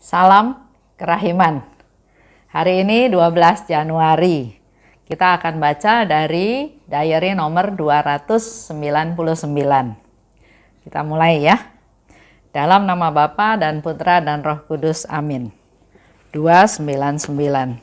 Salam Kerahiman. Hari ini 12 Januari. Kita akan baca dari diary nomor 299. Kita mulai ya. Dalam nama Bapa dan Putra dan Roh Kudus. Amin. 299.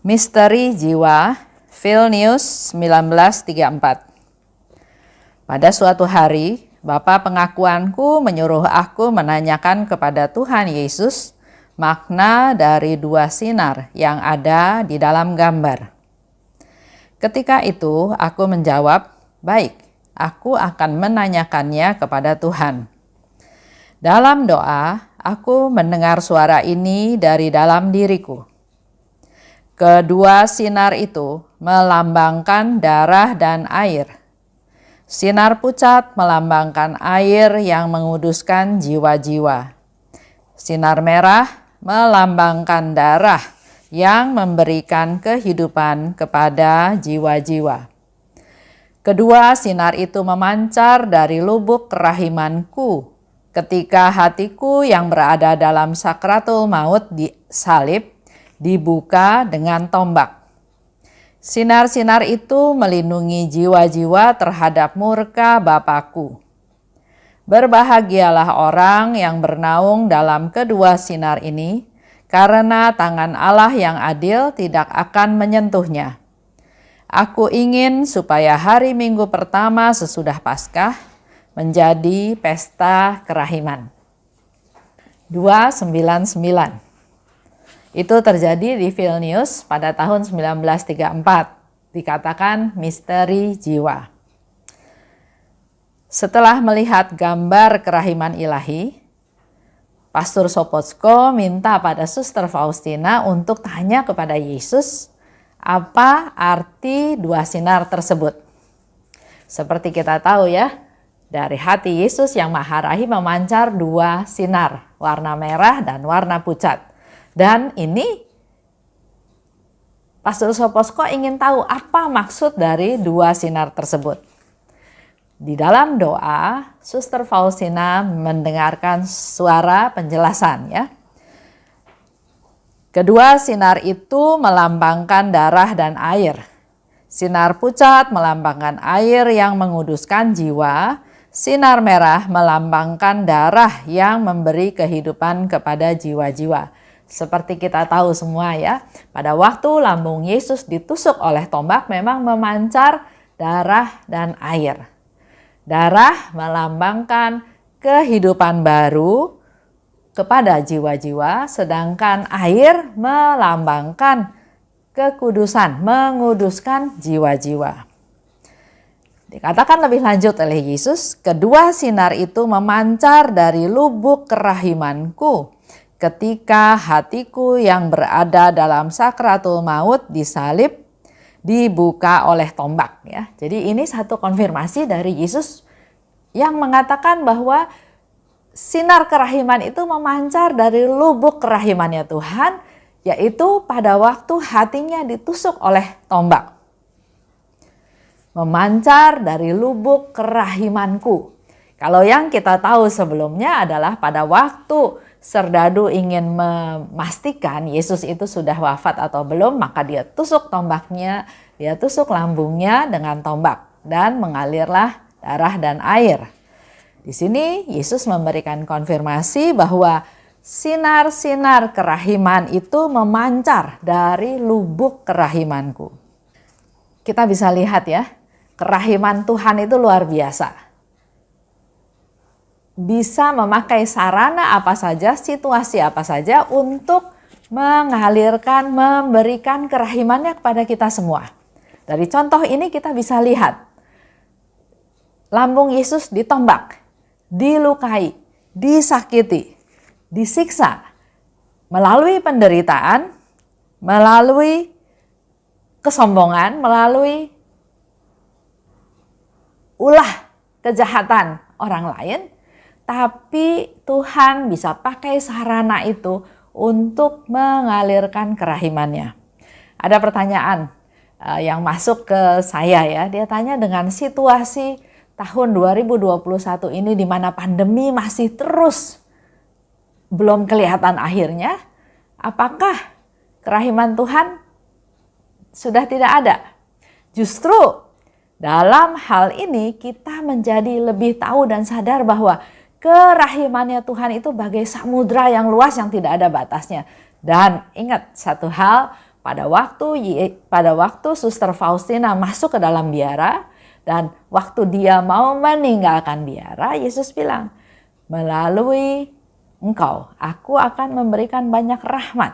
Misteri Jiwa, Vilnius 1934. Pada suatu hari, Bapa pengakuanku menyuruh aku menanyakan kepada Tuhan Yesus makna dari dua sinar yang ada di dalam gambar. Ketika itu aku menjawab, baik, aku akan menanyakannya kepada Tuhan. Dalam doa, aku mendengar suara ini dari dalam diriku. Kedua sinar itu melambangkan darah dan air. Sinar pucat melambangkan air yang menguduskan jiwa-jiwa. Sinar merah melambangkan darah yang memberikan kehidupan kepada jiwa-jiwa. Kedua sinar itu memancar dari lubuk kerahimanku ketika hatiku yang berada dalam sakratul maut disalib dibuka dengan tombak. Sinar-sinar itu melindungi jiwa-jiwa terhadap murka Bapakku. Berbahagialah orang yang bernaung dalam kedua sinar ini, karena tangan Allah yang adil tidak akan menyentuhnya. Aku ingin supaya hari Minggu pertama sesudah Paskah menjadi pesta kerahiman. 299. Itu terjadi di Vilnius pada tahun 1934. Dikatakan misteri jiwa. Setelah melihat gambar kerahiman ilahi, Pastor Sopocko minta pada Suster Faustina untuk tanya kepada Yesus apa arti dua sinar tersebut. Seperti kita tahu ya, dari hati Yesus yang Maha Rahim memancar dua sinar, warna merah dan warna pucat. Dan ini Pastor Sopocko ingin tahu apa maksud dari dua sinar tersebut. Di dalam doa, Suster Faustina mendengarkan suara penjelasan ya. Kedua sinar itu melambangkan darah dan air. Sinar pucat melambangkan air yang menguduskan jiwa. Sinar merah melambangkan darah yang memberi kehidupan kepada jiwa-jiwa. Seperti kita tahu semua ya, pada waktu lambung Yesus ditusuk oleh tombak memang memancar darah dan air. Darah melambangkan kehidupan baru kepada jiwa-jiwa, sedangkan air melambangkan kekudusan, menguduskan jiwa-jiwa. Dikatakan lebih lanjut oleh Yesus, kedua sinar itu memancar dari lubuk kerahimanku ketika hatiku yang berada dalam sakratul maut disalib dibuka oleh tombak ya. Jadi ini satu konfirmasi dari Yesus yang mengatakan bahwa sinar kerahiman itu memancar dari lubuk kerahimannya Tuhan, yaitu pada waktu hatinya ditusuk oleh tombak. Memancar dari lubuk kerahimanku. Kalau yang kita tahu sebelumnya adalah pada waktu serdadu ingin memastikan Yesus itu sudah wafat atau belum, maka dia tusuk tombaknya, dia tusuk lambungnya dengan tombak dan mengalirlah darah dan air. Di sini Yesus memberikan konfirmasi bahwa sinar-sinar kerahiman itu memancar dari lubuk kerahimanku. Kita bisa lihat ya, kerahiman Tuhan itu luar biasa. Bisa memakai sarana apa saja, situasi apa saja untuk mengalirkan, memberikan kerahimannya kepada kita semua. Dari contoh ini kita bisa lihat, lambung Yesus ditombak, dilukai, disakiti, disiksa, melalui penderitaan, melalui kesombongan, melalui ulah kejahatan orang lain. Tapi Tuhan bisa pakai sarana itu untuk mengalirkan kerahimannya. Ada pertanyaan yang masuk ke saya ya. Dia tanya dengan situasi tahun 2021 ini di mana pandemi masih terus belum kelihatan akhirnya, apakah kerahiman Tuhan sudah tidak ada? Justru dalam hal ini kita menjadi lebih tahu dan sadar bahwa kerahimannya Tuhan itu bagai samudra yang luas yang tidak ada batasnya. Dan ingat satu hal, pada waktu Suster Faustina masuk ke dalam biara dan waktu dia mau meninggalkan biara, Yesus bilang, melalui engkau aku akan memberikan banyak rahmat.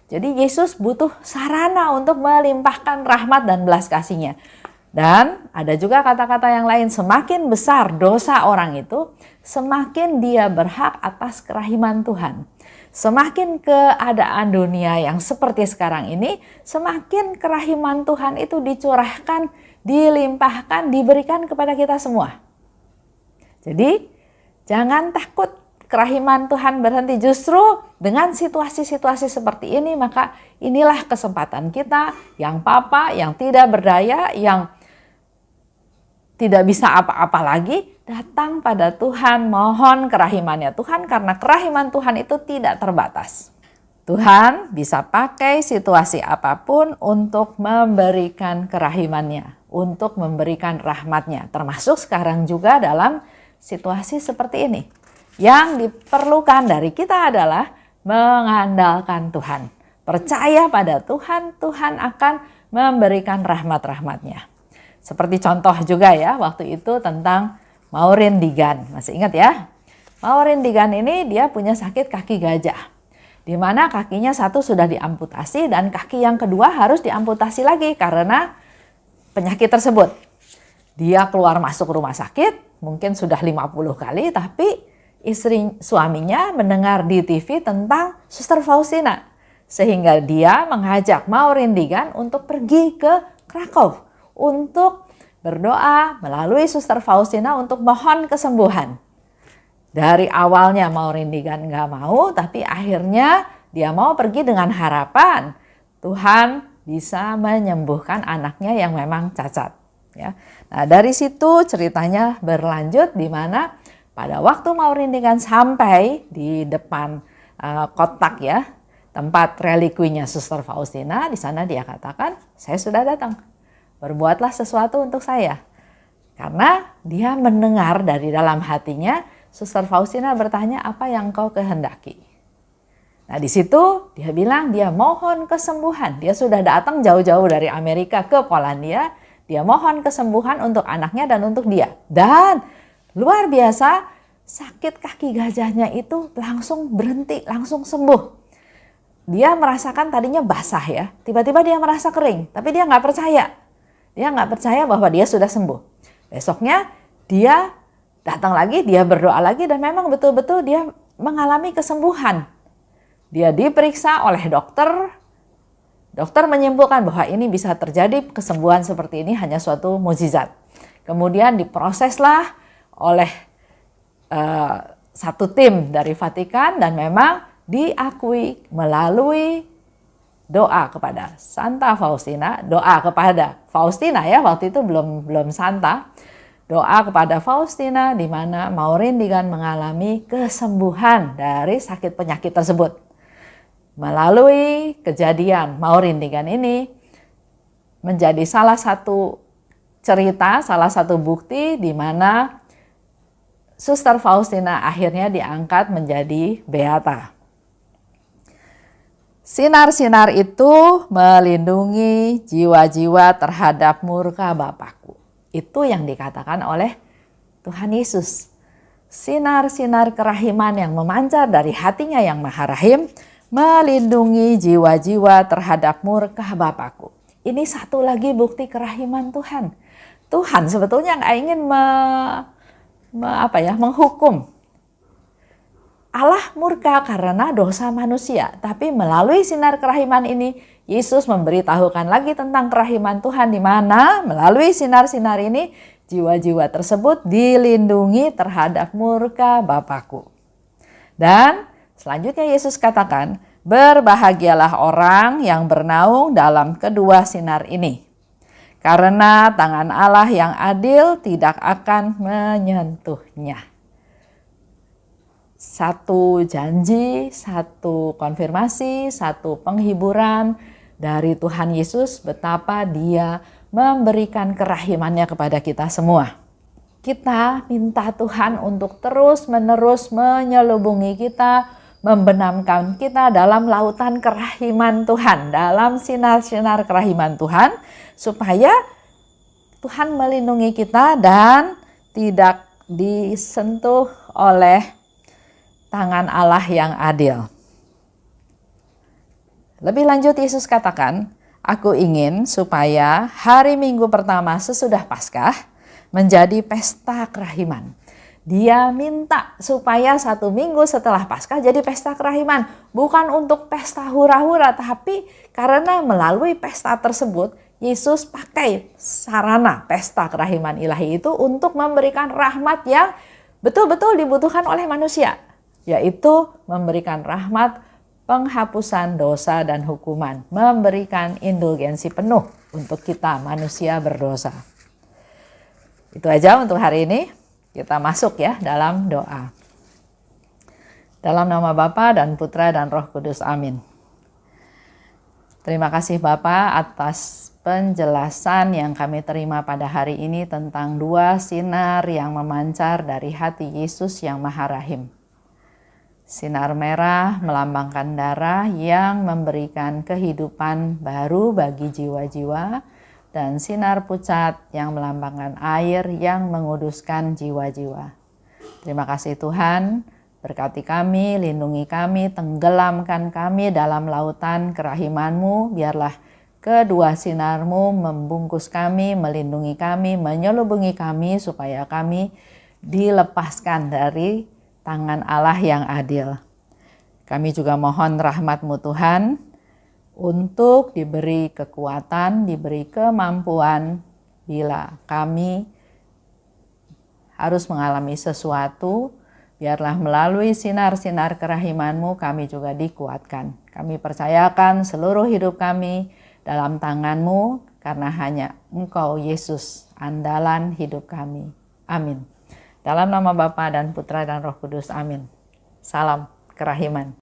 Jadi Yesus butuh sarana untuk melimpahkan rahmat dan belas kasih-Nya. Dan ada juga kata-kata yang lain, semakin besar dosa orang itu, semakin dia berhak atas kerahiman Tuhan. Semakin keadaan dunia yang seperti sekarang ini, semakin kerahiman Tuhan itu dicurahkan, dilimpahkan, diberikan kepada kita semua. Jadi jangan takut kerahiman Tuhan berhenti. Justru dengan situasi-situasi seperti ini, maka inilah kesempatan kita yang papa, yang tidak berdaya, yang tidak bisa apa-apa lagi, datang pada Tuhan, mohon kerahimannya Tuhan, karena kerahiman Tuhan itu tidak terbatas. Tuhan bisa pakai situasi apapun untuk memberikan kerahimannya, untuk memberikan rahmatnya, termasuk sekarang juga dalam situasi seperti ini. Yang diperlukan dari kita adalah mengandalkan Tuhan. Percaya pada Tuhan, Tuhan akan memberikan rahmat-rahmatnya. Seperti contoh juga ya, waktu itu tentang Maureen Digan. Masih ingat ya? Maureen Digan ini dia punya sakit kaki gajah. Di mana kakinya satu sudah diamputasi dan kaki yang kedua harus diamputasi lagi karena penyakit tersebut. Dia keluar masuk rumah sakit, mungkin sudah 50 kali, tapi suaminya mendengar di TV tentang Suster Faustina. Sehingga dia mengajak Maureen Digan untuk pergi ke Krakow untuk berdoa melalui Suster Faustina untuk mohon kesembuhan. Dari awalnya Maureen Digan nggak mau, tapi akhirnya dia mau pergi dengan harapan Tuhan bisa menyembuhkan anaknya yang memang cacat. Ya. Nah dari situ ceritanya berlanjut di mana pada waktu Maureen Digan sampai di depan kotak ya, tempat relikuinya Suster Faustina, di sana dia katakan, saya sudah datang. Berbuatlah sesuatu untuk saya. Karena dia mendengar dari dalam hatinya, Suster Faustina bertanya, apa yang kau kehendaki? Nah di situ dia bilang dia mohon kesembuhan. Dia sudah datang jauh-jauh dari Amerika ke Polandia. Dia mohon kesembuhan untuk anaknya dan untuk dia. Dan luar biasa, sakit kaki gajahnya itu langsung berhenti, langsung sembuh. Dia merasakan tadinya basah ya, tiba-tiba dia merasa kering, tapi dia nggak percaya. Dia nggak percaya bahwa dia sudah sembuh. Besoknya dia datang lagi, dia berdoa lagi dan memang betul-betul dia mengalami kesembuhan. Dia diperiksa oleh dokter. Dokter menyimpulkan bahwa ini bisa terjadi kesembuhan seperti ini hanya suatu mukjizat. Kemudian diproseslah oleh satu tim dari Vatikan dan memang diakui melalui doa kepada Santa Faustina, doa kepada Faustina ya, waktu itu belum Santa. Doa kepada Faustina di mana Maureen Digan mengalami kesembuhan dari sakit penyakit tersebut. Melalui kejadian Maureen Digan ini menjadi salah satu cerita, salah satu bukti di mana Suster Faustina akhirnya diangkat menjadi beata. Sinar-sinar itu melindungi jiwa-jiwa terhadap murka Bapakku. Itu yang dikatakan oleh Tuhan Yesus. Sinar-sinar kerahiman yang memancar dari hatinya yang Maha Rahim melindungi jiwa-jiwa terhadap murka Bapakku. Ini satu lagi bukti kerahiman Tuhan. Tuhan sebetulnya nggak ingin menghukum. Allah murka karena dosa manusia, tapi melalui sinar kerahiman ini Yesus memberitahukan lagi tentang kerahiman Tuhan di mana melalui sinar-sinar ini jiwa-jiwa tersebut dilindungi terhadap murka Bapakku. Dan selanjutnya Yesus katakan, berbahagialah orang yang bernaung dalam kedua sinar ini, karena tangan Allah yang adil tidak akan menyentuhnya. satu janji, satu konfirmasi, satu penghiburan dari Tuhan Yesus betapa Dia memberikan kerahimannya kepada kita semua. Kita minta Tuhan untuk terus-menerus menyelubungi kita, membenamkan kita dalam lautan kerahiman Tuhan, dalam sinar-sinar kerahiman Tuhan, supaya Tuhan melindungi kita dan tidak disentuh oleh tangan Allah yang adil. Lebih lanjut Yesus katakan, aku ingin supaya hari Minggu pertama sesudah Paskah menjadi pesta kerahiman. Dia minta supaya 1 minggu setelah Paskah jadi pesta kerahiman. Bukan untuk pesta hura-hura, tapi karena melalui pesta tersebut, Yesus pakai sarana pesta kerahiman ilahi itu untuk memberikan rahmat yang betul-betul dibutuhkan oleh manusia, yaitu memberikan rahmat penghapusan dosa dan hukuman, memberikan indulgensi penuh untuk kita manusia berdosa. Itu aja untuk hari ini. Kita masuk ya dalam doa. Dalam nama Bapa dan Putra dan Roh Kudus. Amin. Terima kasih Bapa atas penjelasan yang kami terima pada hari ini tentang 2 sinar yang memancar dari hati Yesus yang Maha Rahim. Sinar merah melambangkan darah yang memberikan kehidupan baru bagi jiwa-jiwa, dan sinar pucat yang melambangkan air yang menguduskan jiwa-jiwa. Terima kasih Tuhan, berkati kami, lindungi kami, tenggelamkan kami dalam lautan kerahiman-Mu. Biarlah kedua sinar-Mu membungkus kami, melindungi kami, menyelubungi kami, supaya kami dilepaskan dari tangan Allah yang adil. Kami juga mohon rahmat-Mu Tuhan, untuk diberi kekuatan, diberi kemampuan bila kami harus mengalami sesuatu, biarlah melalui sinar-sinar kerahiman-Mu kami juga dikuatkan. Kami percayakan seluruh hidup kami dalam tangan-Mu, karena hanya Engkau Yesus andalan hidup kami. Amin. Dalam nama Bapa dan Putra dan Roh Kudus. Amin. Salam kerahiman.